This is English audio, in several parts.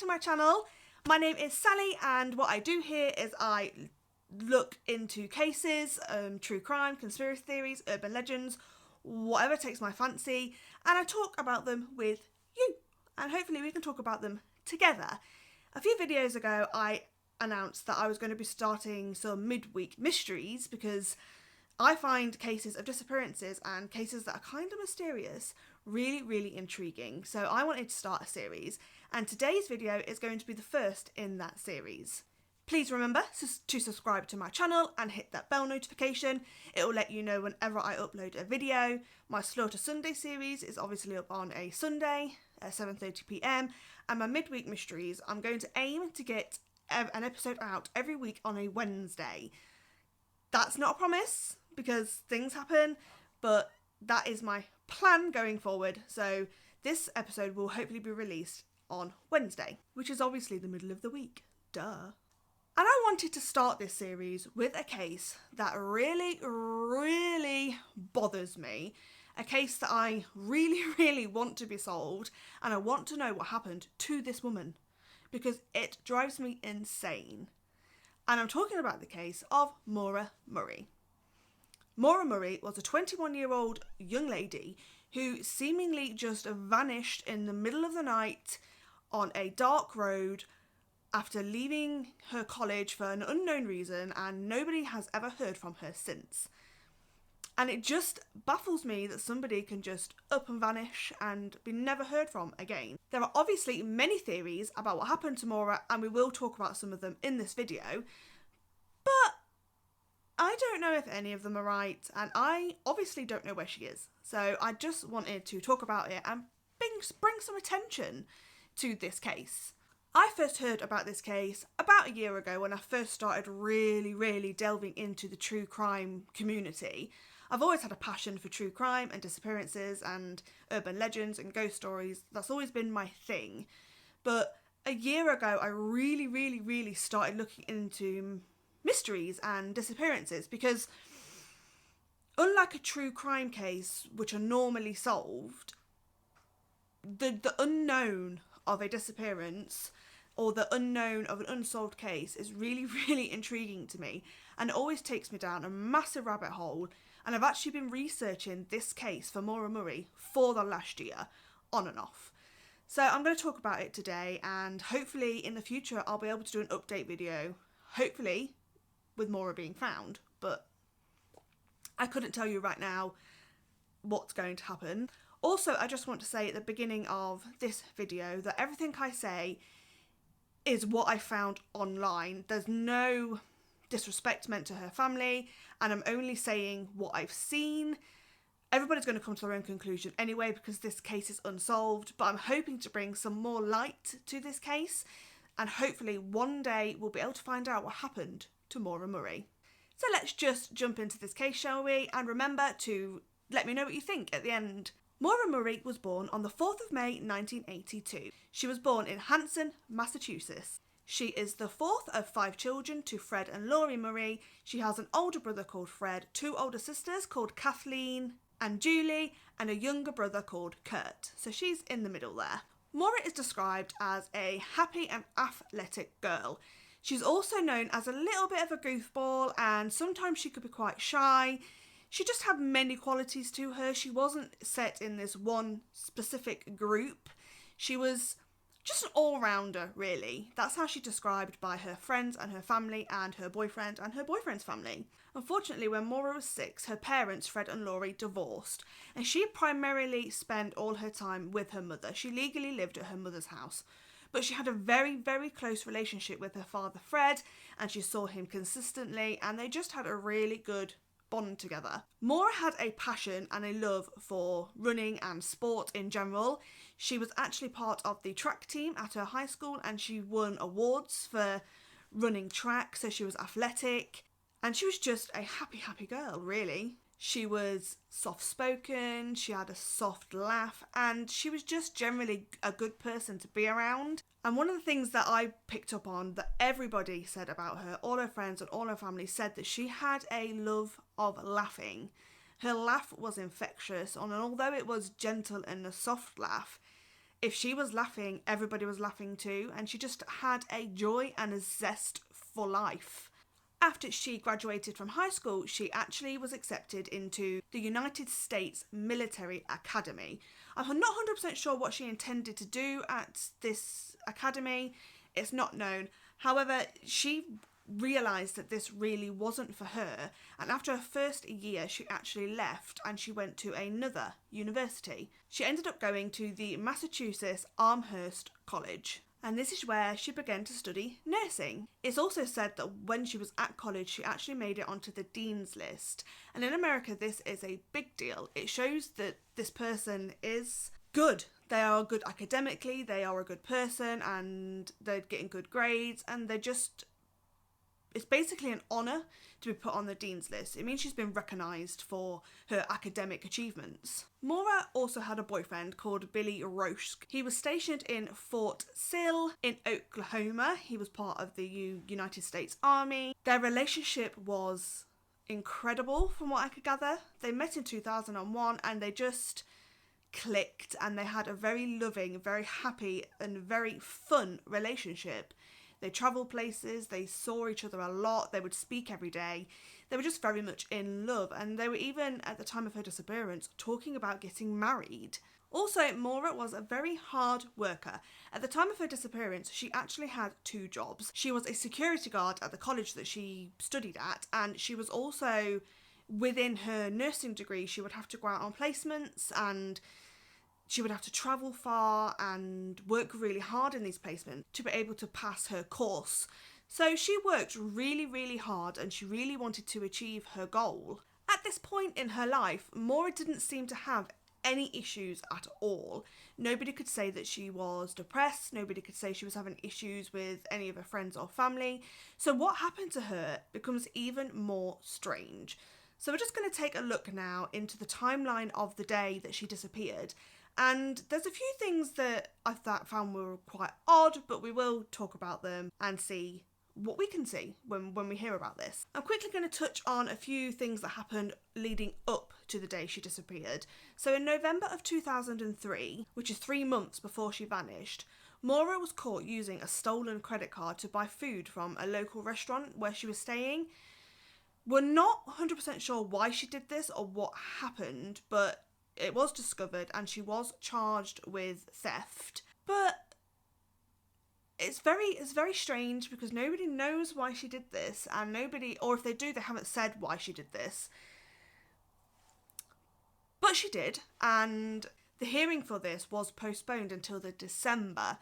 to my channel. My name is Sally and what I do here is I look into cases, true crime, conspiracy theories, urban legends, whatever takes my fancy, and I talk about them with you, and hopefully we can talk about them together. A few videos ago I announced that I was going to be starting some midweek mysteries because I find cases of disappearances and cases that are kind of mysterious really intriguing. So I wanted to start a series, and today's video is going to be the first in that series. Please remember to subscribe to my channel and hit that bell notification. It will let you know whenever I upload a video. My Slaughter Sunday series is obviously up on a Sunday at 7:30 p.m. and my midweek mysteries, I'm going to aim to get an episode out every week on a Wednesday. That's not a promise because things happen, but that is my plan going forward. So this episode will hopefully be released on Wednesday, which is obviously the middle of the week. Duh. And I wanted to start this series with a case that really bothers me. A case that I really want to be solved, and I want to know what happened to this woman because it drives me insane. And I'm talking about the case of Maura Murray. Maura Murray was a 21-year-old young lady who seemingly just vanished in the middle of the night on a dark road after leaving her college for an unknown reason, and nobody has ever heard from her since. And it just baffles me that somebody can just up and vanish and be never heard from again. There are obviously many theories about what happened to Maura, and we will talk about some of them in this video, but I don't know if any of them are right, and I obviously don't know where she is. So I just wanted to talk about it and bring some attention to this case. I first heard about this case about a year ago when I first started really delving into the true crime community. I've always had a passion for true crime and disappearances and urban legends and ghost stories. That's always been my thing. But a year ago I really started looking into mysteries and disappearances because unlike a true crime case, which are normally solved, the unknown of a disappearance or the unknown of an unsolved case is really intriguing to me, and it always takes me down a massive rabbit hole. And I've actually been researching this case for Maura Murray for the last year, on and off. So I'm going to talk about it today, and hopefully in the future I'll be able to do an update video, hopefully with Maura being found, but I couldn't tell you right now what's going to happen. Also, I just want to say at the beginning of this video that everything I say is what I found online. There's no disrespect meant to her family, and I'm only saying what I've seen. Everybody's going to come to their own conclusion anyway because this case is unsolved, but I'm hoping to bring some more light to this case, and hopefully one day we'll be able to find out what happened to Maura Murray. So let's just jump into this case, shall we? And remember to let me know what you think at the end. Maura Murray was born on the 4th of May 1982. She was born in Hanson, Massachusetts. She is the fourth of 5 children to Fred and Laurie Murray. She has an older brother called Fred, 2 older sisters called Kathleen and Julie, and a younger brother called Kurt. So she's in the middle there. Maura is described as a happy and athletic girl. She's also known as a little bit of a goofball, and sometimes she could be quite shy. She just had many qualities to her. She wasn't set in this one specific group. She was just an all-rounder, really. That's how she's described by her friends and her family and her boyfriend and her boyfriend's family. Unfortunately, when Maura was 6, her parents, Fred and Laurie, divorced, and she primarily spent all her time with her mother. She legally lived at her mother's house, but she had a very close relationship with her father, Fred, and she saw him consistently, and they just had a really good bond together. Maura had a passion and a love for running and sport in general. She was actually part of the track team at her high school, and she won awards for running track, so she was athletic, and she was just a happy girl, really. She was soft-spoken, she had a soft laugh, and she was just generally a good person to be around. And one of the things that I picked up on that everybody said about her, all her friends and all her family said that she had a love of laughing. Her laugh was infectious, and although it was gentle and a soft laugh, if she was laughing, everybody was laughing too, and she just had a joy and a zest for life. After she graduated from high school, she actually was accepted into the United States Military Academy. I'm not 100% sure what she intended to do at this academy. It's not known. However, she realised that this really wasn't for her, and after her first year she actually left and she went to another university. She ended up going to the Massachusetts Amherst College, and this is where she began to study nursing. It's also said that when she was at college she actually made it onto the dean's list, and in America this is a big deal. It shows that this person is good. They are good academically, they are a good person, and they're getting good grades, and it's basically an honour to be put on the dean's list. It means she's been recognised for her academic achievements. Maura also had a boyfriend called Billy Roche. He was stationed in Fort Sill in Oklahoma. He was part of the United States Army. Their relationship was incredible from what I could gather. They met in 2001 and they just clicked, and they had a very loving, very happy and very fun relationship. They travelled places, they saw each other a lot, they would speak every day. They were just very much in love, and they were even, at the time of her disappearance, talking about getting married. Also, Maura was a very hard worker. At the time of her disappearance, she actually had 2 jobs. She was a security guard at the college that she studied at, and she was also, within her nursing degree, she would have to go out on placements, and she would have to travel far and work really hard in these placements to be able to pass her course. So she worked really, really hard, and she really wanted to achieve her goal. At this point in her life, Maura didn't seem to have any issues at all. Nobody could say that she was depressed. Nobody could say she was having issues with any of her friends or family. So what happened to her becomes even more strange. So we're just going to take a look now into the timeline of the day that she disappeared. And there's a few things that I found were quite odd, but we will talk about them and see what we can see when we hear about this. I'm quickly going to touch on a few things that happened leading up to the day she disappeared. So in November of 2003, which is 3 months before she vanished, Maura was caught using a stolen credit card to buy food from a local restaurant where she was staying. We're not 100% sure why she did this or what happened, but it was discovered and she was charged with theft. But it's very strange because nobody knows why she did this, and nobody, or if they do, they haven't said why she did this. But she did, and the hearing for this was postponed until the December,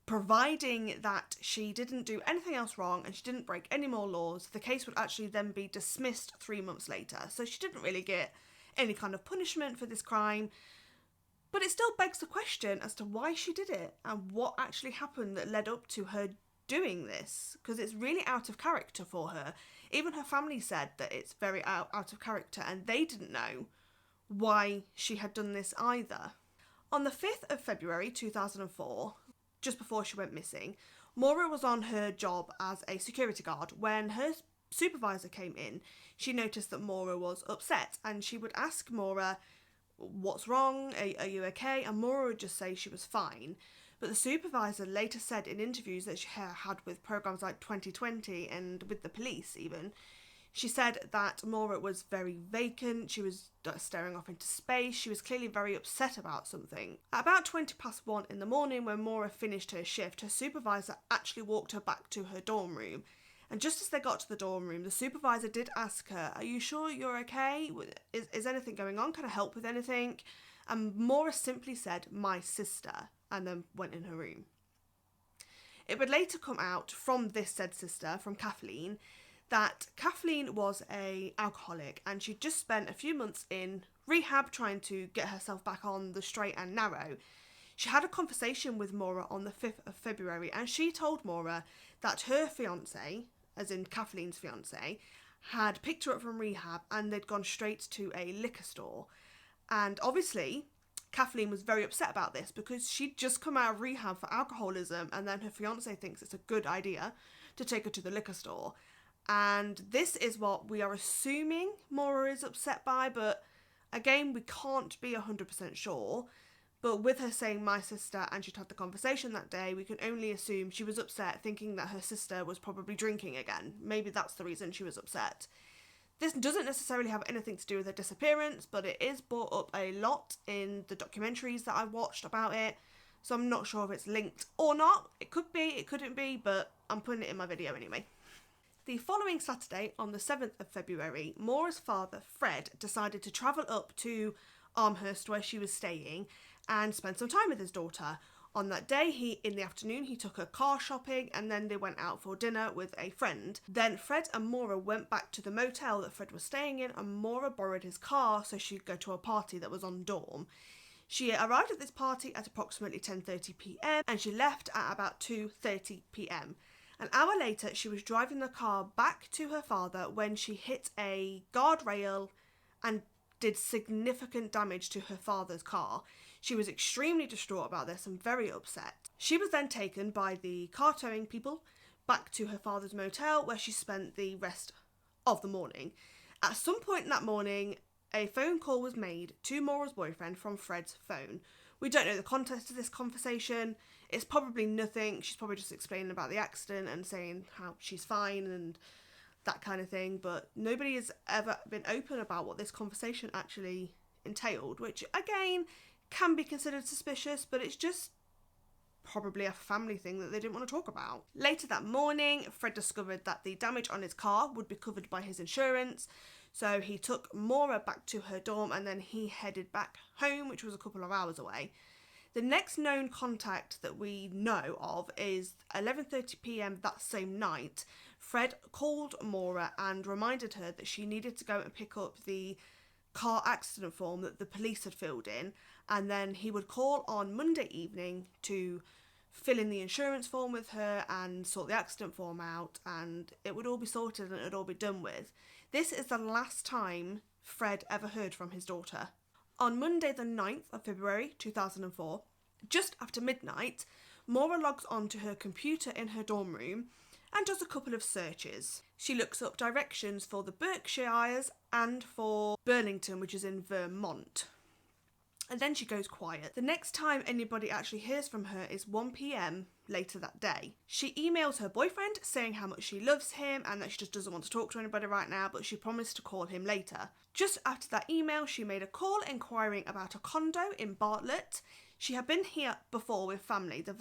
providing that she didn't do anything else wrong and she didn't break any more laws. The case would actually then be dismissed 3 months later. So she didn't really get any kind of punishment for this crime, but it still begs the question as to why she did it and what actually happened that led up to her doing this, because it's really out of character for her. Even her family said that it's very out of character, and they didn't know why she had done this either. On the 5th of February 2004, just before she went missing, Maura was on her job as a security guard. When her supervisor came in, she noticed that Maura was upset, and she would ask Maura, "What's wrong? Are you okay?" And Maura would just say she was fine. But the supervisor later said in interviews that she had with programs like 2020 and with the police even, she said that Maura was very vacant, she was staring off into space, she was clearly very upset about something. At about 1:20 in the morning, when Maura finished her shift, her supervisor actually walked her back to her dorm room. And just as they got to the dorm room, the supervisor did ask her, "Are you sure you're okay? Is anything going on? Can I help with anything?" And Maura simply said, "My sister," and then went in her room. It would later come out from this said sister, from Kathleen, that Kathleen was an alcoholic and she'd just spent a few months in rehab trying to get herself back on the straight and narrow. She had a conversation with Maura on the 5th of February, and she told Maura that her fiancé, as in Kathleen's fiancé, had picked her up from rehab and they'd gone straight to a liquor store. And obviously, Kathleen was very upset about this because she'd just come out of rehab for alcoholism, and then her fiancé thinks it's a good idea to take her to the liquor store. And this is what we are assuming Maura is upset by, but again, we can't be 100% sure. But with her saying my sister and she'd had the conversation that day, we can only assume she was upset, thinking that her sister was probably drinking again. Maybe that's the reason she was upset. This doesn't necessarily have anything to do with her disappearance, but it is brought up a lot in the documentaries that I've watched about it. So I'm not sure if it's linked or not. It could be, it couldn't be, but I'm putting it in my video anyway. The following Saturday, on the 7th of February, Maura's father, Fred, decided to travel up to Armhurst, where she was staying, and spend some time with his daughter. On that day, in the afternoon, he took her car shopping, and then they went out for dinner with a friend. Then Fred and Maura went back to the motel that Fred was staying in, and Maura borrowed his car so she could go to a party that was on dorm. She arrived at this party at approximately 10:30 p.m. and she left at about 2:30 p.m. An hour later, she was driving the car back to her father when she hit a guardrail and did significant damage to her father's car. She was extremely distraught about this and very upset. She was then taken by the car towing people back to her father's motel, where she spent the rest of the morning. At some point in that morning, a phone call was made to Maura's boyfriend from Fred's phone. We don't know the context of this conversation. It's probably nothing. She's probably just explaining about the accident and saying how she's fine and that kind of thing, but nobody has ever been open about what this conversation actually entailed, which again can be considered suspicious, but it's just probably a family thing that they didn't want to talk about. Later that morning, Fred discovered that the damage on his car would be covered by his insurance, so he took Maura back to her dorm and then he headed back home, which was a couple of hours away. The next known contact that we know of is 11:30 p.m. that same night. Fred called Maura and reminded her that she needed to go and pick up the car accident form that the police had filled in, and then he would call on Monday evening to fill in the insurance form with her and sort the accident form out, and it would all be sorted and it would all be done with. This is the last time Fred ever heard from his daughter. On Monday the 9th of February 2004, just after midnight, Maura logs onto her computer in her dorm room and does a couple of searches. She looks up directions for the Berkshires and for Burlington, which is in Vermont. And then she goes quiet. The next time anybody actually hears from her is 1 p.m. later that day. She emails her boyfriend saying how much she loves him and that she just doesn't want to talk to anybody right now, but she promised to call him later. Just after that email, she made a call inquiring about a condo in Bartlett. She had been here before with family. The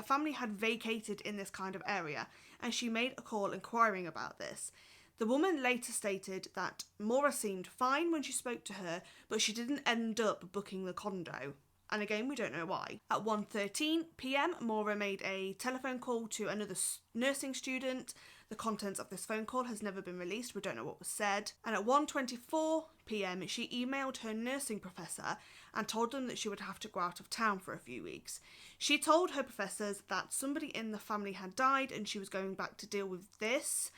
family had vacated in this kind of area, and she made a call inquiring about this. The woman later stated that Maura seemed fine when she spoke to her, but she didn't end up booking the condo. And again, we don't know why. At 1:13 p.m, Maura made a telephone call to another nursing student. The contents of this phone call has never been released. We don't know what was said. And at 1:24 p.m, she emailed her nursing professor and told them that she would have to go out of town for a few weeks. She told her professors that somebody in the family had died and she was going back to deal with this.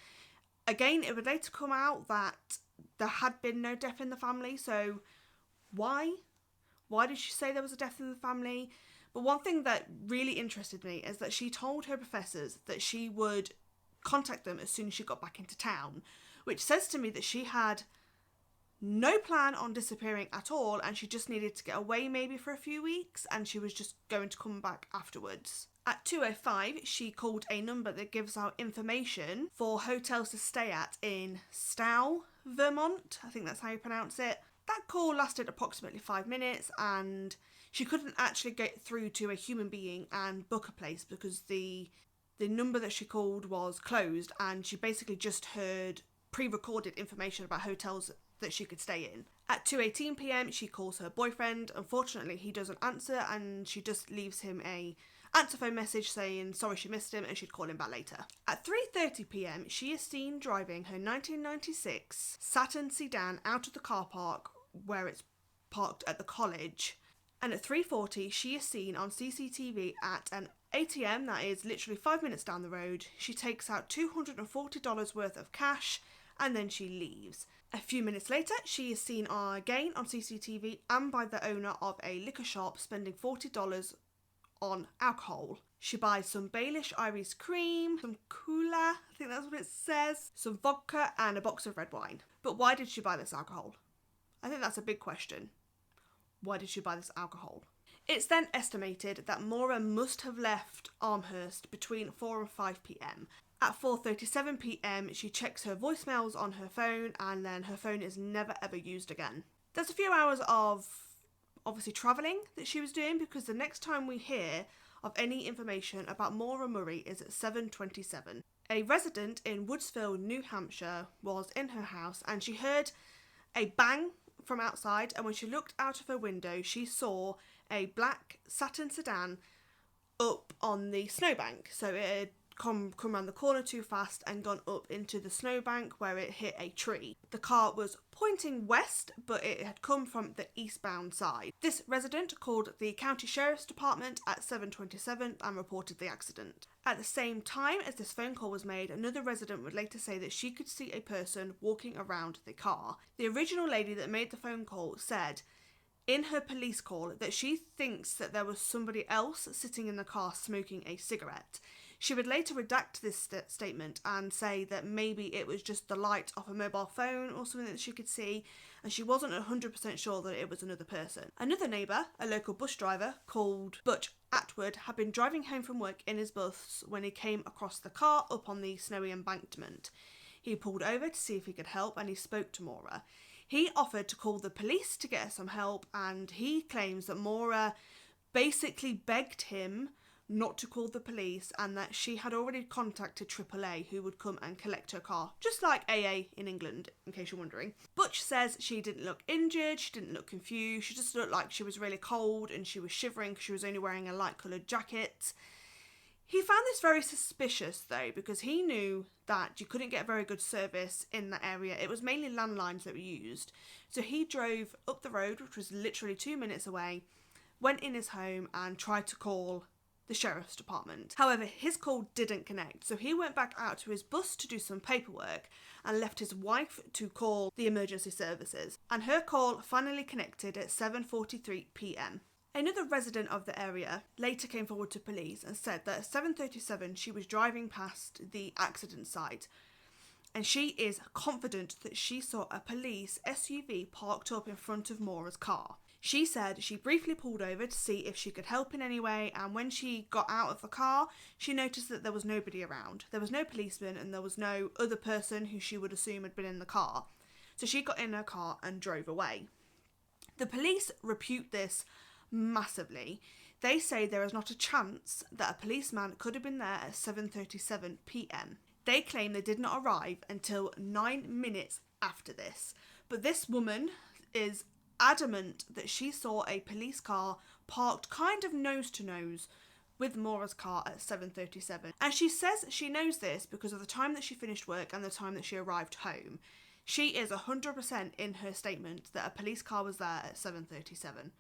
Again, it would later come out that there had been no death in the family, so why? Why did she say there was a death in the family? But one thing that really interested me is that she told her professors that she would contact them as soon as she got back into town, which says to me that she had no plan on disappearing at all and she just needed to get away maybe for a few weeks and she was just going to come back afterwards. At 2:05, she called a number that gives out information for hotels to stay at in Stowe, Vermont. I think that's how you pronounce it. That call lasted approximately 5 minutes and she couldn't actually get through to a human being and book a place because the number that she called was closed and she basically just heard pre-recorded information about hotels that she could stay in. At 2:18 p.m, she calls her boyfriend. Unfortunately, he doesn't answer and she just leaves him a answer phone message saying sorry she missed him and she'd call him back later. At 3:30 p.m, she is seen driving her 1996 Saturn sedan out of the car park where it's parked at the college. And at 3:40, she is seen on CCTV at an ATM that is literally 5 minutes down the road. She takes out $240 worth of cash and then she leaves. A few minutes later, she is seen again on CCTV and by the owner of a liquor shop spending $40 on alcohol. She buys some Baelish Irish cream, some cola, I think that's what it says, some vodka and a box of red wine. But why did she buy this alcohol? I think that's a big question. Why did she buy this alcohol? It's then estimated that Maura must have left Armhurst between 4 and 5 p.m. At 4:37 p.m, she checks her voicemails on her phone, and then her phone is never ever used again. There's a few hours of obviously travelling that she was doing, because the next time we hear of any information about Maura Murray is at 7:27. A resident in Woodsville, New Hampshire was in her house and she heard a bang from outside, and when she looked out of her window she saw a black satin sedan up on the snowbank. So it had come around the corner too fast and gone up into the snowbank where it hit a tree. The car was pointing west, but it had come from the eastbound side. This resident called the county sheriff's department at 7:27 and reported the accident. At the same time as this phone call was made, another resident would later say that she could see a person walking around the car. The original lady that made the phone call said in her police call that she thinks that there was somebody else sitting in the car smoking a cigarette. She would later redact this statement and say that maybe it was just the light of a mobile phone or something that she could see, and she wasn't 100% sure that it was another person. Another neighbour, a local bus driver called Butch Atwood, had been driving home from work in his bus when he came across the car up on the snowy embankment. He pulled over to see if he could help, and he spoke to Maura. He offered to call the police to get her some help, and he claims that Maura basically begged him not to call the police, and that she had already contacted AAA, who would come and collect her car, just like AA in England, in case you're wondering. Butch says she didn't look injured, she didn't look confused, she just looked like she was really cold and she was shivering because she was only wearing a light coloured jacket. He found this very suspicious though, because he knew that you couldn't get very good service in that area. It was mainly landlines that were used. So he drove up the road, which was literally 2 minutes away, went in his home and tried to call the sheriff's department. However, his call didn't connect, so he went back out to his bus to do some paperwork and left his wife to call the emergency services. And her call finally connected at 7:43 p.m. Another resident of the area later came forward to police and said that at 7:37 she was driving past the accident site, and she is confident that she saw a police SUV parked up in front of Maura's car. She said she briefly pulled over to see if she could help in any way, and when she got out of the car, she noticed that there was nobody around. There was no policeman and there was no other person who she would assume had been in the car. So she got in her car and drove away. The police repute this massively. They say there is not a chance that a policeman could have been there at 7:37 p.m. They claim they did not arrive until 9 minutes after this. But this woman is adamant that she saw a police car parked kind of nose to nose with Maura's car at 7:37. And she says she knows this because of the time that she finished work and the time that she arrived home. She is 100% in her statement that a police car was there at 7:37.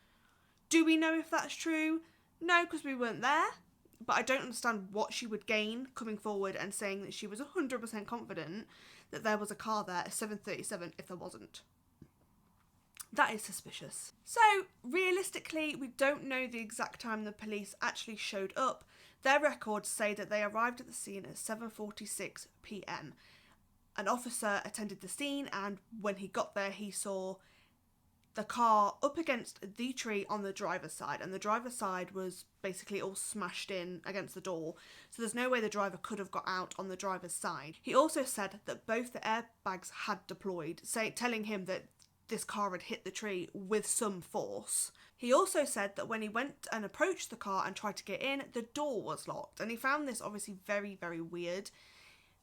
Do we know if that's true? No, because we weren't there. But I don't understand what she would gain coming forward and saying that she was 100% confident that there was a car there at 7:37 if there wasn't. That is suspicious. So, realistically, we don't know the exact time the police actually showed up. Their records say that they arrived at the scene at 7:46 p.m. An officer attended the scene, and when he got there, he saw the car up against the tree on the driver's side, and the driver's side was basically all smashed in against the door, so there's no way the driver could have got out on the driver's side. He also said that both the airbags had deployed, telling him that this car had hit the tree with some force. He also said that when he went and approached the car and tried to get in, the door was locked, and he found this obviously very, very weird.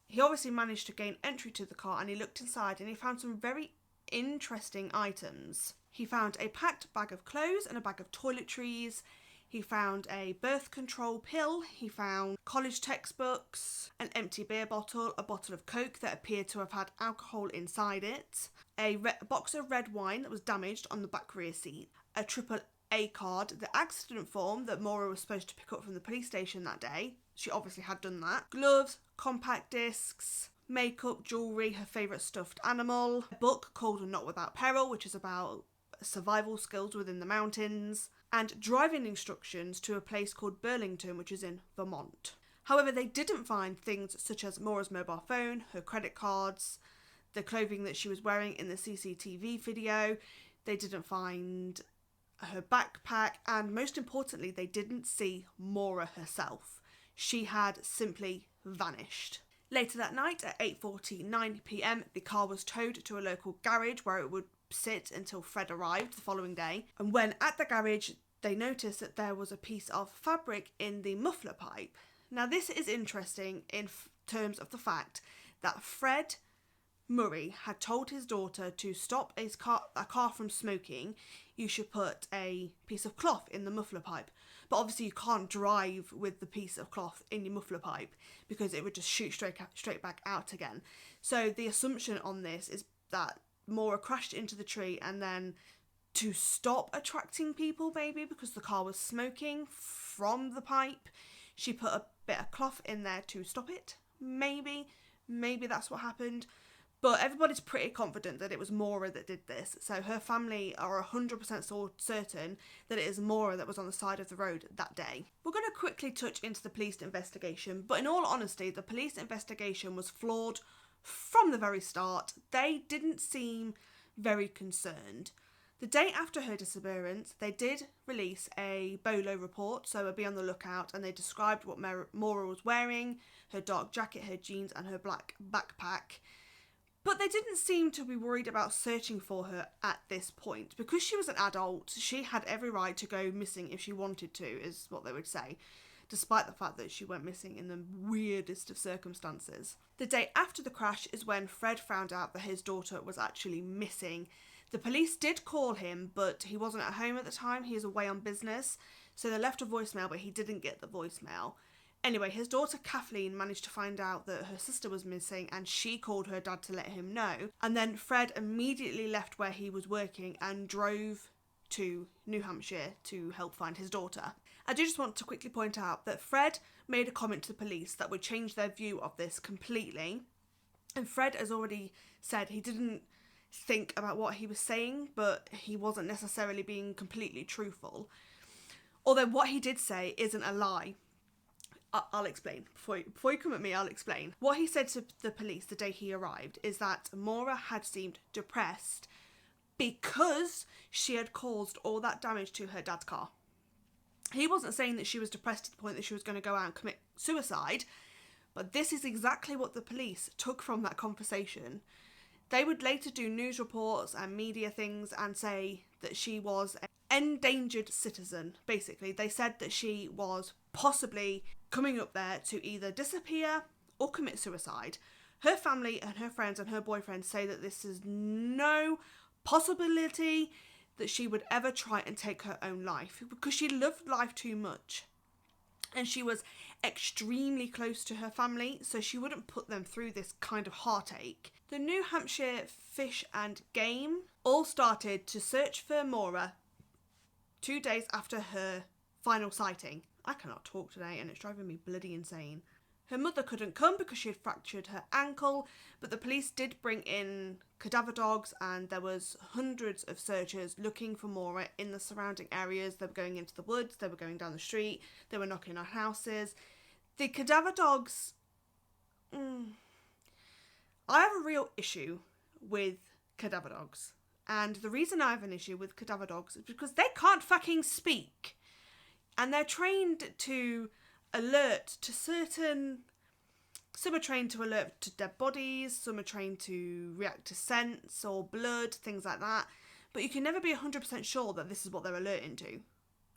He obviously managed to gain entry to the car, and he looked inside and he found some very interesting items. He found a packed bag of clothes and a bag of toiletries. He found a birth control pill, he found college textbooks, an empty beer bottle, a bottle of Coke that appeared to have had alcohol inside it, a box of red wine that was damaged on the back rear seat, a AAA card, the accident form that Maura was supposed to pick up from the police station that day. She obviously had done that. Gloves, compact discs, makeup, jewellery, her favourite stuffed animal, a book called Not Without Peril, which is about survival skills within the mountains, and driving instructions to a place called Burlington, which is in Vermont. However, they didn't find things such as Maura's mobile phone, her credit cards, the clothing that she was wearing in the CCTV video. They didn't find her backpack, and most importantly, they didn't see Maura herself. She had simply vanished. Later that night at 8:49 p.m, the car was towed to a local garage where it would sit until Fred arrived the following day. And when at the garage, they noticed that there was a piece of fabric in the muffler pipe. Now this is interesting in terms of the fact that Fred Murray had told his daughter to stop a car from smoking, you should put a piece of cloth in the muffler pipe. But obviously you can't drive with the piece of cloth in your muffler pipe because it would just shoot straight back out again. So the assumption on this is that Maura crashed into the tree, and then to stop attracting people, maybe because the car was smoking from the pipe, she put a bit of cloth in there to stop it. Maybe that's what happened. But everybody's pretty confident that it was Maura that did this. So her family are 100% certain that it is Maura that was on the side of the road that day. We're going to quickly touch into the police investigation, but in all honesty, the police investigation was flawed from the very start. They didn't seem very concerned. The day after her disappearance, they did release a BOLO report, so be on the lookout, and they described what Maura was wearing, her dark jacket, her jeans, and her black backpack. But they didn't seem to be worried about searching for her at this point. Because she was an adult, she had every right to go missing if she wanted to, is what they would say, despite the fact that she went missing in the weirdest of circumstances. The day after the crash is when Fred found out that his daughter was actually missing. The police did call him, but he wasn't at home at the time. He was away on business, so they left a voicemail, but he didn't get the voicemail. Anyway, his daughter Kathleen managed to find out that her sister was missing, and she called her dad to let him know. And then Fred immediately left where he was working and drove to New Hampshire to help find his daughter. I do just want to quickly point out that Fred made a comment to the police that would change their view of this completely. And Fred has already said he didn't think about what he was saying, but he wasn't necessarily being completely truthful. Although what he did say isn't a lie. I'll explain. Before you come at me, I'll explain. What he said to the police the day he arrived is that Maura had seemed depressed because she had caused all that damage to her dad's car. He wasn't saying that she was depressed to the point that she was going to go out and commit suicide, but this is exactly what the police took from that conversation. They would later do news reports and media things and say that she was an endangered citizen, basically. They said that she was possibly coming up there to either disappear or commit suicide. Her family and her friends and her boyfriend say that this is no possibility that she would ever try and take her own life because she loved life too much. And she was extremely close to her family, so she wouldn't put them through this kind of heartache. The New Hampshire Fish and Game all started to search for Maura 2 days after her final sighting. I cannot talk today and it's driving me bloody insane. Her mother couldn't come because she had fractured her ankle, but the police did bring in cadaver dogs and there was hundreds of searchers looking for Maura in the surrounding areas. They were going into the woods, they were going down the street, they were knocking on houses. The cadaver dogs... I have a real issue with cadaver dogs. And the reason I have an issue with cadaver dogs is because they can't fucking speak. And they're trained to alert to certain... Some are trained to alert to dead bodies, some are trained to react to scents or blood, things like that. But you can never be 100% sure that this is what they're alerting to.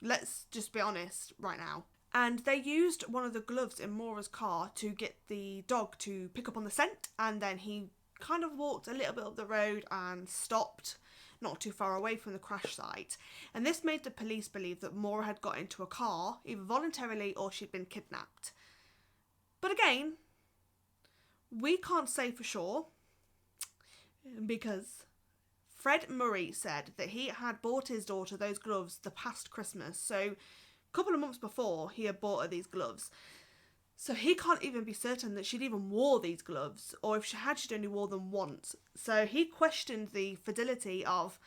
Let's just be honest right now. And they used one of the gloves in Maura's car to get the dog to pick up on the scent, and then he kind of walked a little bit up the road and stopped not too far away from the crash site. And this made the police believe that Maura had got into a car, either voluntarily or she'd been kidnapped. But again, we can't say for sure because Fred Murray said that he had bought his daughter those gloves the past Christmas. So a couple of months before, he had bought her these gloves. So he can't even be certain that she'd even wore these gloves, or if she had, she'd only wore them once. So he questioned the fidelity of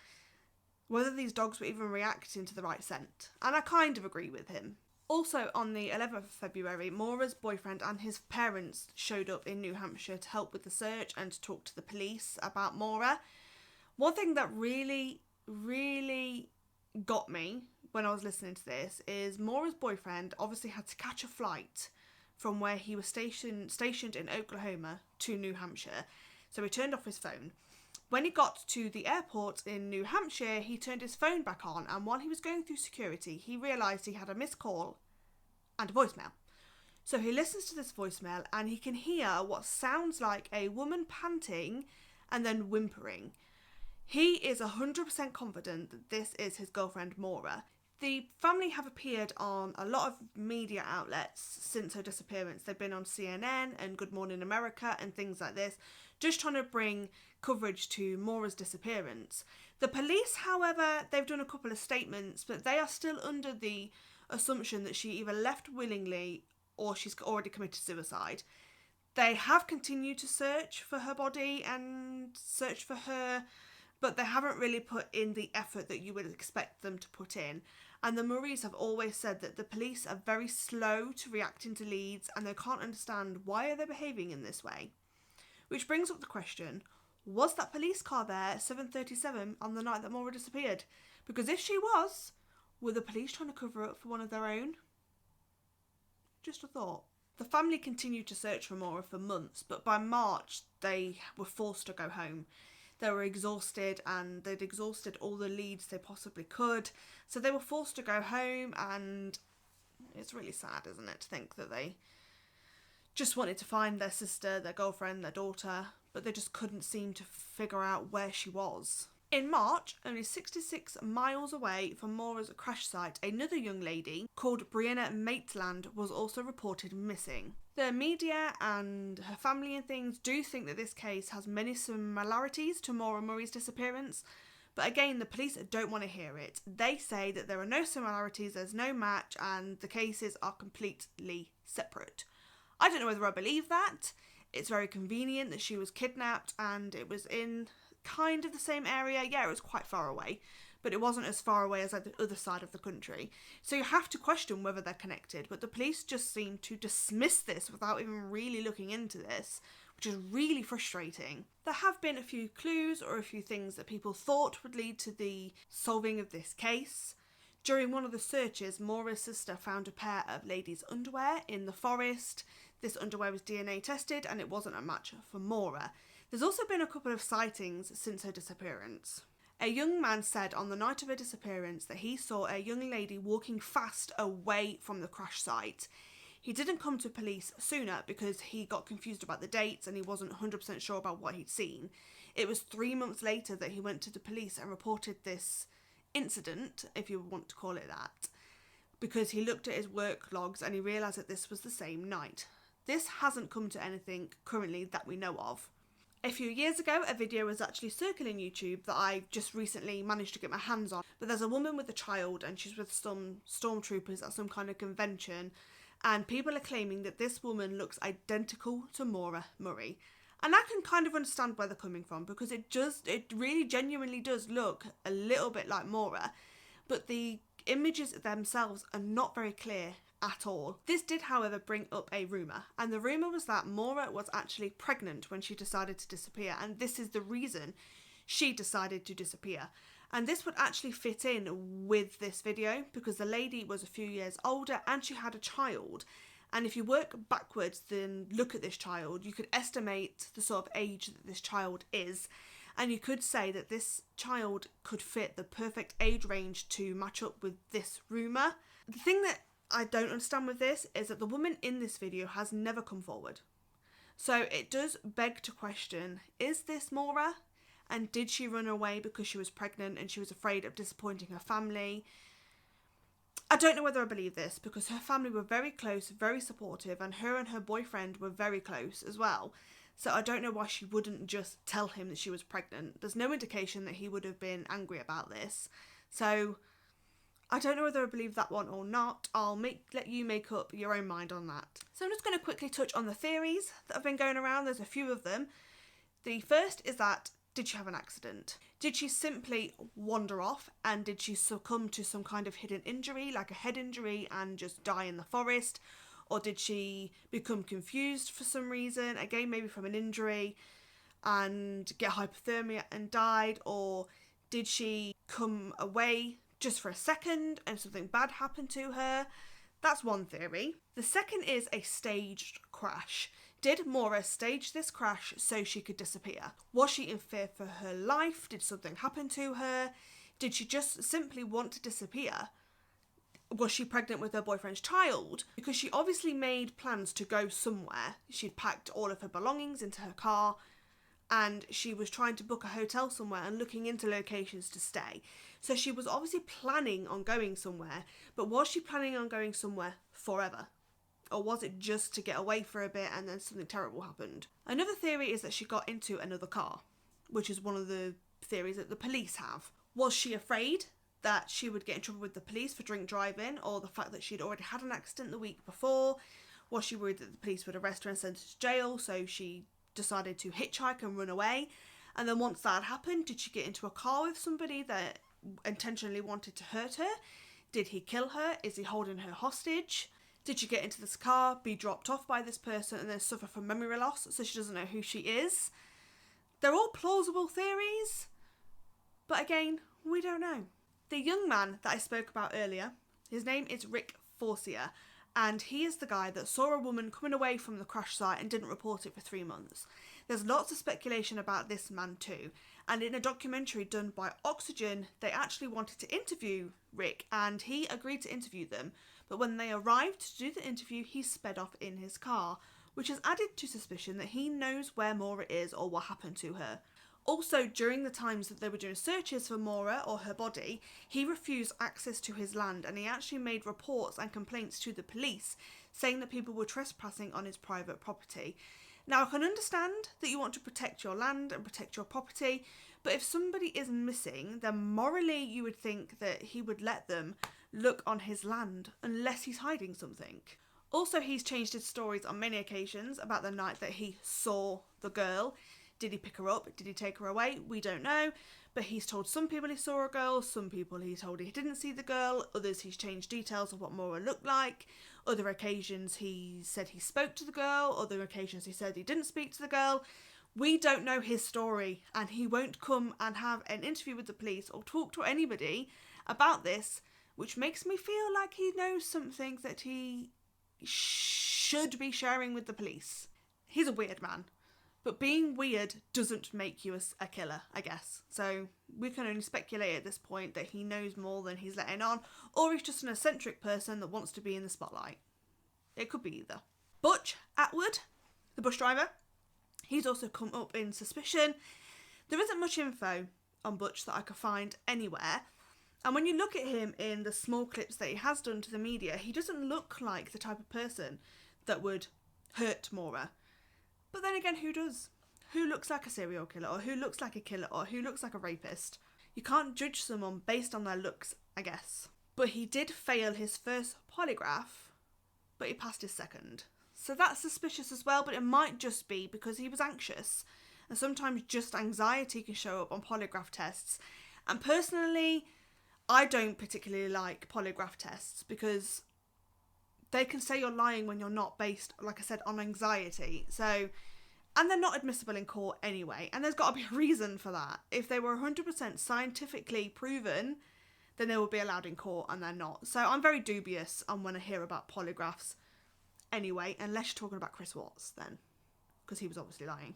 whether these dogs were even reacting to the right scent. And I kind of agree with him. Also, on the 11th of February, Maura's boyfriend and his parents showed up in New Hampshire to help with the search and to talk to the police about Maura. One thing that really got me when I was listening to this is Maura's boyfriend obviously had to catch a flight from where he was stationed in Oklahoma to New Hampshire. So he turned off his phone. When he got to the airport in New Hampshire, he turned his phone back on, and while he was going through security, he realised he had a missed call and a voicemail. So he listens to this voicemail and he can hear what sounds like a woman panting and then whimpering. He is 100% confident that this is his girlfriend Maura. The family have appeared on a lot of media outlets since her disappearance. They've been on CNN and Good Morning America and things like this, just trying to bring coverage to Maura's disappearance. The police, however, they've done a couple of statements, but they are still under the assumption that she either left willingly or she's already committed suicide. They have continued to search for her body and search for her, but they haven't really put in the effort that you would expect them to put in. And the Murrays have always said that the police are very slow to reacting to leads and they can't understand why are they behaving in this way. Which brings up the question, was that police car there at 7:37 on the night that Maura disappeared? Because if she was, were the police trying to cover up for one of their own? Just a thought. The family continued to search for Maura for months, but by March they were forced to go home. They were exhausted and they'd exhausted all the leads they possibly could. So they were forced to go home, and it's really sad, isn't it, to think that they just wanted to find their sister, their girlfriend, their daughter, but they just couldn't seem to figure out where she was. In March, only 66 miles away from Maura's crash site, another young lady called Brianna Maitland was also reported missing. The media and her family and things do think that this case has many similarities to Maura Murray's disappearance, but again, the police don't want to hear it. They say that there are no similarities, there's no match, and the cases are completely separate. I don't know whether I believe that. It's very convenient that she was kidnapped and it was in kind of the same area. Yeah, it was quite far away, but it wasn't as far away as like the other side of the country. So you have to question whether they're connected, but the police just seem to dismiss this without even really looking into this, which is really frustrating. There have been a few clues or a few things that people thought would lead to the solving of this case. During one of the searches, Maura's sister found a pair of ladies' underwear in the forest. This underwear was DNA tested and it wasn't a match for Maura. There's also been a couple of sightings since her disappearance. A young man said on the night of her disappearance that he saw a young lady walking fast away from the crash site. He didn't come to police sooner because he got confused about the dates and he wasn't 100% sure about what he'd seen. It was 3 months later that he went to the police and reported this incident, if you want to call it that, because he looked at his work logs and he realised that this was the same night. This hasn't come to anything currently that we know of. A few years ago, a video was actually circling YouTube that I just recently managed to get my hands on. But there's a woman with a child and she's with some stormtroopers at some kind of convention. And people are claiming that this woman looks identical to Maura Murray. And I can kind of understand where they're coming from because it really genuinely does look a little bit like Maura. But the images themselves are not very clear at all. This did, however, bring up a rumour, and the rumour was that Maura was actually pregnant when she decided to disappear, and this is the reason she decided to disappear. And this would actually fit in with this video because the lady was a few years older and she had a child. And if you work backwards then look at this child, you could estimate the sort of age that this child is, and you could say that this child could fit the perfect age range to match up with this rumour. The thing that I don't understand with this is that the woman in this video has never come forward. So it does beg to question, is this Maura? And did she run away because she was pregnant and she was afraid of disappointing her family? I don't know whether I believe this because her family were very close, very supportive, and her boyfriend were very close as well. So I don't know why she wouldn't just tell him that she was pregnant. There's no indication that he would have been angry about this. So I don't know whether I believe that one or not. I'll let you make up your own mind on that. So I'm just going to quickly touch on the theories that have been going around. There's a few of them. The first is that, did she have an accident? Did she simply wander off and did she succumb to some kind of hidden injury, like a head injury, and just die in the forest? Or did she become confused for some reason, again maybe from an injury, and get hypothermia and died? Or did she come away just for a second and something bad happened to her. That's one theory. The second is a staged crash. Did Maura stage this crash so she could disappear? Was she in fear for her life? Did something happen to her? Did she just simply want to disappear? Was she pregnant with her boyfriend's child? Because she obviously made plans to go somewhere. She'd packed all of her belongings into her car and she was trying to book a hotel somewhere and looking into locations to stay. So she was obviously planning on going somewhere, but was she planning on going somewhere forever? Or was it just to get away for a bit and then something terrible happened? Another theory is that she got into another car, which is one of the theories that the police have. Was she afraid that she would get in trouble with the police for drink driving, or the fact that she'd already had an accident the week before? Was she worried that the police would arrest her and send her to jail, so she decided to hitchhike and run away? And then once that happened, did she get into a car with somebody that intentionally wanted to hurt her? Did he kill her? Is he holding her hostage? Did she get into this car, be dropped off by this person, and then suffer from memory loss so she doesn't know who she is? They're all plausible theories, but again, we don't know. The young man that I spoke about earlier, his name is Rick Forcier, and he is the guy that saw a woman coming away from the crash site and didn't report it for 3 months. There's lots of speculation about this man too, and in a documentary done by Oxygen, they actually wanted to interview Rick, and he agreed to interview them, but when they arrived to do the interview, he sped off in his car, which has added to suspicion that he knows where Maura is or what happened to her. Also, during the times that they were doing searches for Maura or her body, he refused access to his land, and he actually made reports and complaints to the police saying that people were trespassing on his private property. Now, I can understand that you want to protect your land and protect your property, but if somebody is missing, then morally you would think that he would let them look on his land unless he's hiding something. Also, he's changed his stories on many occasions about the night that he saw the girl. Did he pick her up? Did he take her away? We don't know. But he's told some people he saw a girl, some people he told he didn't see the girl, others he's changed details of what Maura looked like. Other occasions he said he spoke to the girl, other occasions he said he didn't speak to the girl. We don't know his story, and he won't come and have an interview with the police or talk to anybody about this, which makes me feel like he knows something that he should be sharing with the police. He's a weird man. But being weird doesn't make you a killer, I guess. So we can only speculate at this point that he knows more than he's letting on, or he's just an eccentric person that wants to be in the spotlight. It could be either. Butch Atwood, the bus driver, he's also come up in suspicion. There isn't much info on Butch that I could find anywhere. And when you look at him in the small clips that he has done to the media, he doesn't look like the type of person that would hurt Maura. But then again, who does? Who looks like a serial killer, or who looks like a killer, or who looks like a rapist? You can't judge someone based on their looks, I guess. But he did fail his first polygraph, but he passed his second. So that's suspicious as well, but it might just be because he was anxious. And sometimes just anxiety can show up on polygraph tests. And personally, I don't particularly like polygraph tests because they can say you're lying when you're not, based, like I said, on anxiety. So, and they're not admissible in court anyway. And there's got to be a reason for that. If they were 100% scientifically proven, then they would be allowed in court, and they're not. So I'm very dubious on when I hear about polygraphs anyway, unless you're talking about Chris Watts then, because he was obviously lying.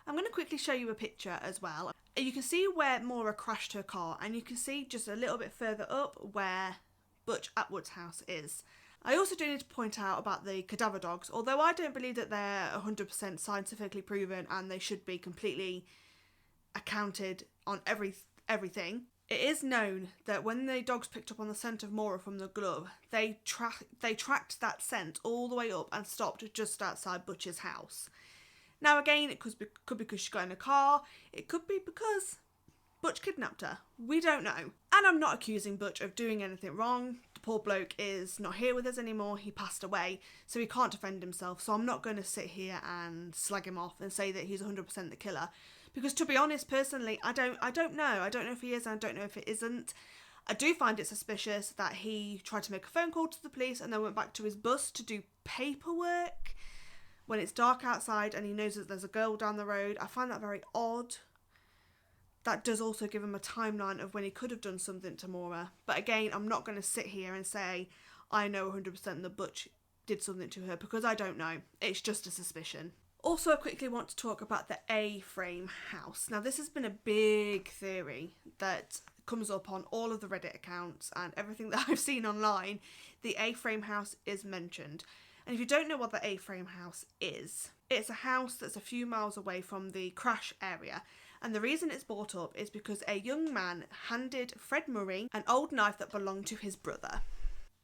I'm going to quickly show you a picture as well. You can see where Maura crashed her car, and you can see just a little bit further up where Butch Atwood's house is. I also do need to point out about the cadaver dogs, although I don't believe that they're 100% scientifically proven and they should be completely accounted on everything. It is known that when the dogs picked up on the scent of Maura from the glove, they tracked that scent all the way up and stopped just outside Butch's house. Now again, it could be because she got in a car, it could be because Butch kidnapped her. We don't know. And I'm not accusing Butch of doing anything wrong. The poor bloke is not here with us anymore. He passed away, so he can't defend himself. So I'm not going to sit here and slag him off and say that he's 100% the killer. Because to be honest, personally, I don't know. I don't know if he is, and I don't know if it isn't. I do find it suspicious that he tried to make a phone call to the police and then went back to his bus to do paperwork when it's dark outside and he knows that there's a girl down the road. I find that very odd. that does also give him a timeline of when he could have done something to Maura. But again, I'm not going to sit here and say I know 100% that Butch did something to her, because I don't know. It's just a suspicion. Also, I quickly want to talk about the A-frame house. Now, this has been a big theory that comes up on all of the Reddit accounts and everything that I've seen online. The A-frame house is mentioned. And if you don't know what the A-frame house is, it's a house that's a few miles away from the crash area. And the reason it's brought up is because a young man handed Fred Murray an old knife that belonged to his brother.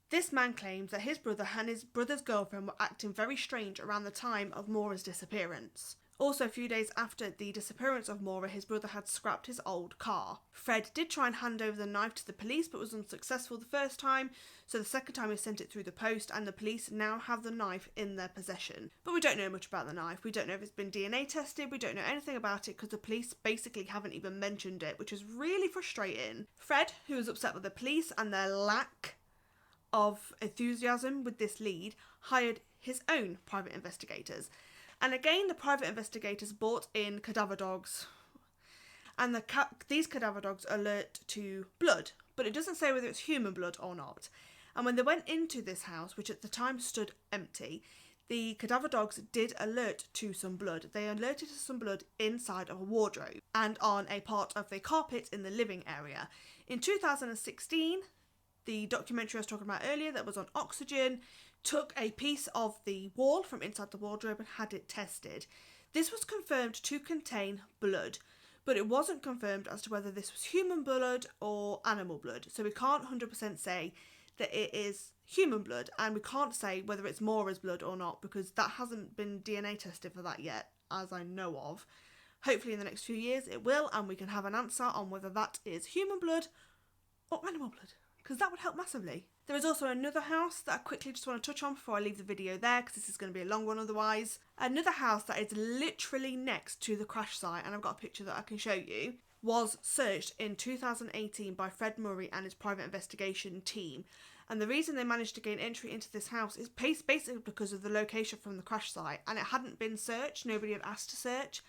This man claims that his brother and his brother's girlfriend were acting very strange around the time of Maura's disappearance. Also, a few days after the disappearance of Maura, his brother had scrapped his old car. Fred did try and hand over the knife to the police, but was unsuccessful the first time, so the second time he sent it through the post, and the police now have the knife in their possession. But we don't know much about the knife. We don't know if it's been DNA tested, we don't know anything about it, because the police basically haven't even mentioned it, which is really frustrating. Fred, who was upset with the police and their lack of enthusiasm with this lead, hired his own private investigators. And again, the private investigators brought in cadaver dogs, and these cadaver dogs alert to blood, but it doesn't say whether it's human blood or not. And when they went into this house, which at the time stood empty, the cadaver dogs did alert to some blood. They alerted to some blood inside of a wardrobe and on a part of the carpet in the living area. In 2016, the documentary I was talking about earlier that was on Oxygen took a piece of the wall from inside the wardrobe and had it tested. This was confirmed to contain blood, but it wasn't confirmed as to whether this was human blood or animal blood. So we can't 100% say that it is human blood, and we can't say whether it's Maura's blood or not, because that hasn't been DNA tested for that yet, as I know of. Hopefully in the next few years it will, and we can have an answer on whether that is human blood or animal blood, because that would help massively. There is also another house that I quickly just want to touch on before I leave the video there, because this is going to be a long one otherwise. Another house that is literally next to the crash site, and I've got a picture that I can show you, was searched in 2018 by Fred Murray and his private investigation team. And the reason they managed to gain entry into this house is basically because of the location from the crash site, and it hadn't been searched, nobody had asked to search,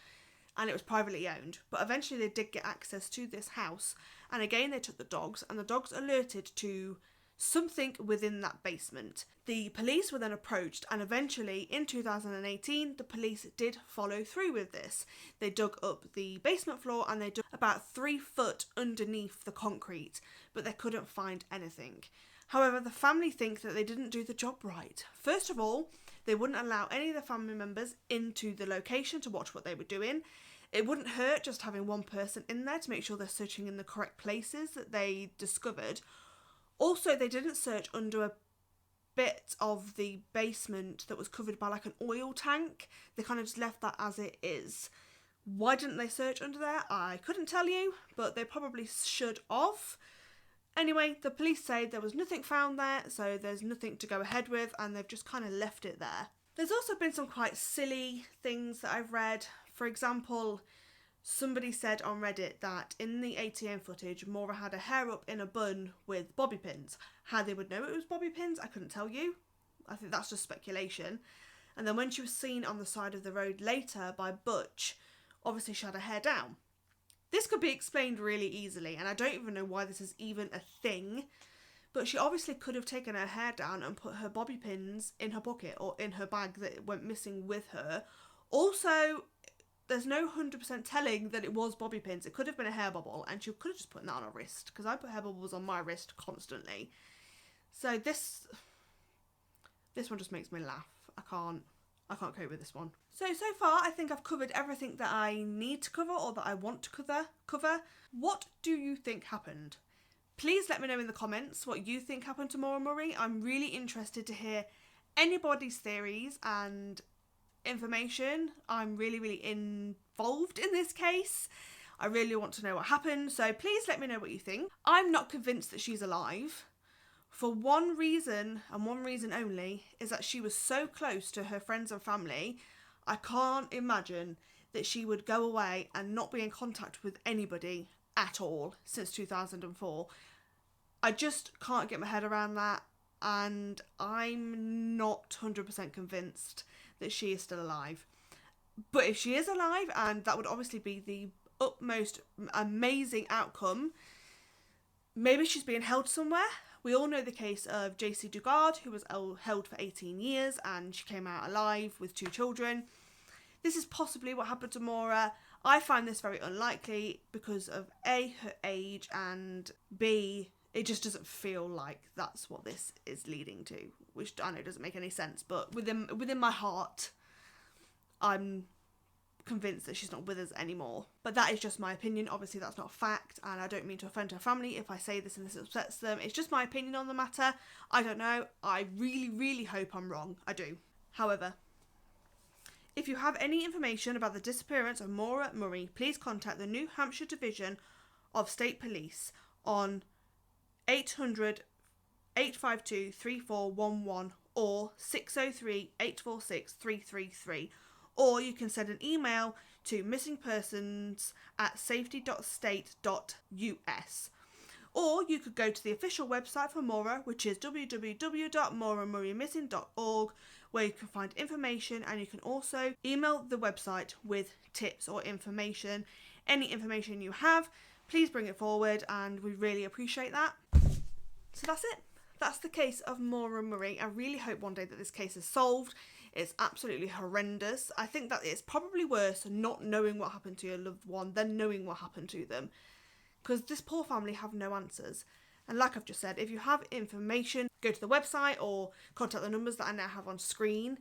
and it was privately owned. But eventually they did get access to this house, and again they took the dogs, and the dogs alerted to something within that basement. The police were then approached, and eventually in 2018 the police did follow through with this. They dug up the basement floor and they dug about 3 foot underneath the concrete, but they couldn't find anything. However, the family think that they didn't do the job right. First of all, they wouldn't allow any of the family members into the location to watch what they were doing. It wouldn't hurt just having one person in there to make sure they're searching in the correct places that they discovered. Also, they didn't search under a bit of the basement that was covered by like an oil tank. They kind of just left that as it is. Why didn't they search under there? I couldn't tell you, but they probably should have. Anyway, the police say there was nothing found there, so there's nothing to go ahead with, and they've just kind of left it there. There's also been some quite silly things that I've read. For example, somebody said on Reddit that in the ATM footage, Maura had her hair up in a bun with bobby pins. How they would know it was bobby pins, I couldn't tell you. I think that's just speculation. And then when she was seen on the side of the road later by Butch, obviously she had her hair down. This could be explained really easily, and I don't even know why this is even a thing, but she obviously could have taken her hair down and put her bobby pins in her pocket or in her bag that went missing with her. Also, there's no 100% telling that it was bobby pins. It could have been a hair bubble, and she could have just put that on her wrist, because I put hair bubbles on my wrist constantly. So this one just makes me laugh. I can't cope with this one. So far, I think I've covered everything that I need to cover or that I want to cover. What do you think happened? Please let me know in the comments what you think happened to Maura Murray. I'm really interested to hear anybody's theories and information. I'm really involved in this case. I really want to know what happened, so please let me know what you think. I'm not convinced that she's alive. For one reason, and one reason only, is that she was so close to her friends and family. I can't imagine that she would go away and not be in contact with anybody at all since 2004. I just can't get my head around that, and I'm not 100% convinced that she is still alive. But if she is alive, and that would obviously be the utmost amazing outcome. Maybe she's being held somewhere. We all know the case of JC Dugard, who was held for 18 years and she came out alive with 2 children. This is possibly what happened to Maura. I find this very unlikely because of A, her age, and B, it just doesn't feel like that's what this is leading to, which I know doesn't make any sense, but within my heart, I'm convinced that she's not with us anymore. But that is just my opinion. Obviously that's not fact, and I don't mean to offend her family if I say this and this upsets them. It's just my opinion on the matter. I don't know. I really hope I'm wrong. I do. However, if you have any information about the disappearance of Maura Murray, please contact the New Hampshire Division of State Police on 800 852 3411 or 603 846 333. Or you can send an email to missingpersons@safety.state.us. Or you could go to the official website for Maura, which is www.mauramurraymissing.org, where you can find information, and you can also email the website with tips or information. Any information you have, please bring it forward, and we really appreciate that. So that's it. That's the case of Maura Murray. I really hope one day that this case is solved. It's absolutely horrendous. I think that it's probably worse not knowing what happened to your loved one than knowing what happened to them, because this poor family have no answers. And like I've just said, if you have information, go to the website or contact the numbers that I now have on screen.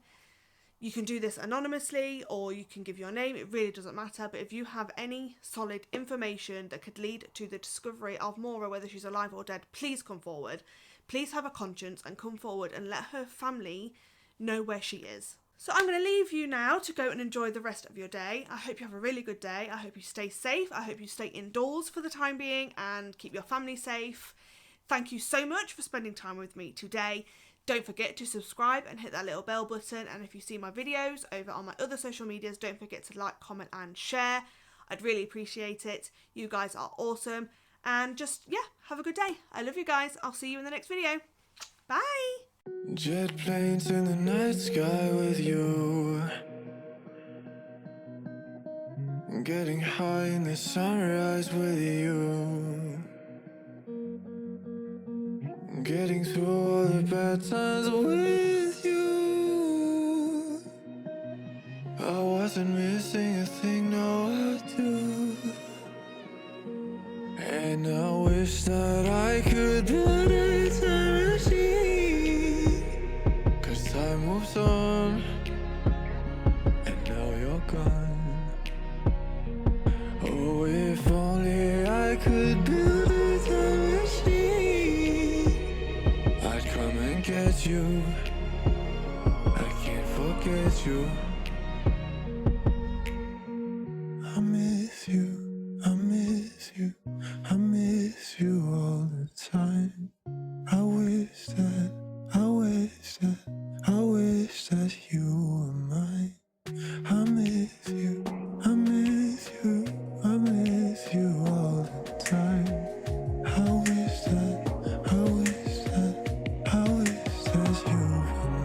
You can do this anonymously or you can give your name. It really doesn't matter. But if you have any solid information that could lead to the discovery of Maura, whether she's alive or dead, please come forward. Please have a conscience and come forward and let her family know where she is. So I'm going to leave you now to go and enjoy the rest of your day. I hope you have a really good day. I hope you stay safe. I hope you stay indoors for the time being and keep your family safe. Thank you so much for spending time with me today. Don't forget to subscribe and hit that little bell button. And if you see my videos over on my other social medias, don't forget to like, comment and share. I'd really appreciate it. You guys are awesome. And just, yeah, have a good day. I love you guys. I'll see you in the next video. Bye. Jet planes in the night sky with you, getting high in the sunrise with you, getting through all the bad times with you. I wasn't missing a thing, no I do. And I wish that I could build a time machine, 'cause time moves on, and now you're gone. Oh, if only I could build a time machine, I'd come and get you. I can't forget you. I miss you, I miss you, I miss you all the time. I wish that, I wish that, I wish that you were mine. I miss you, I miss you, I miss you all the time. I wish that, I wish that, I wish that you were mine.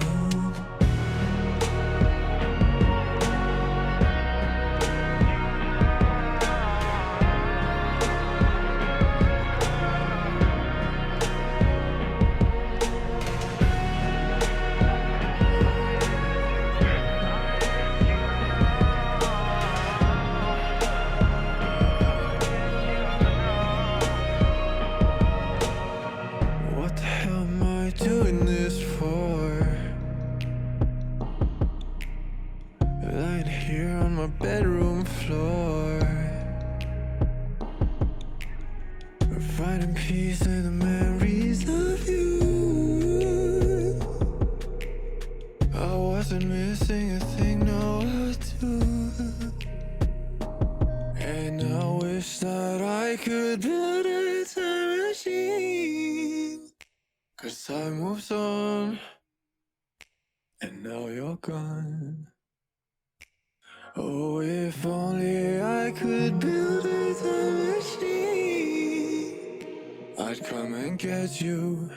What the hell am I doing this for? Lying here on my bedroom floor, finding peace in the memories of you. I wasn't missing a thing, no I do. And I wish that I could build a time machine, 'cause time moves on, and now you're gone. Oh, if only I could build a time machine, I'd come and get you.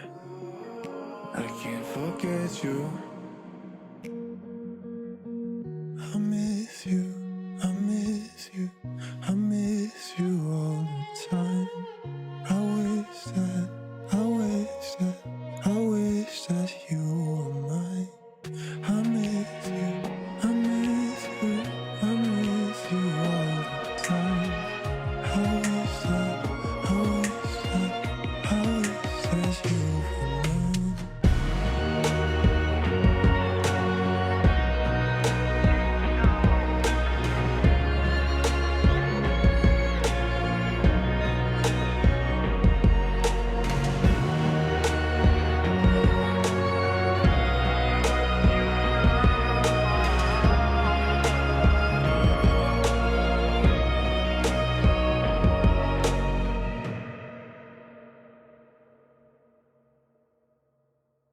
I can't forget you.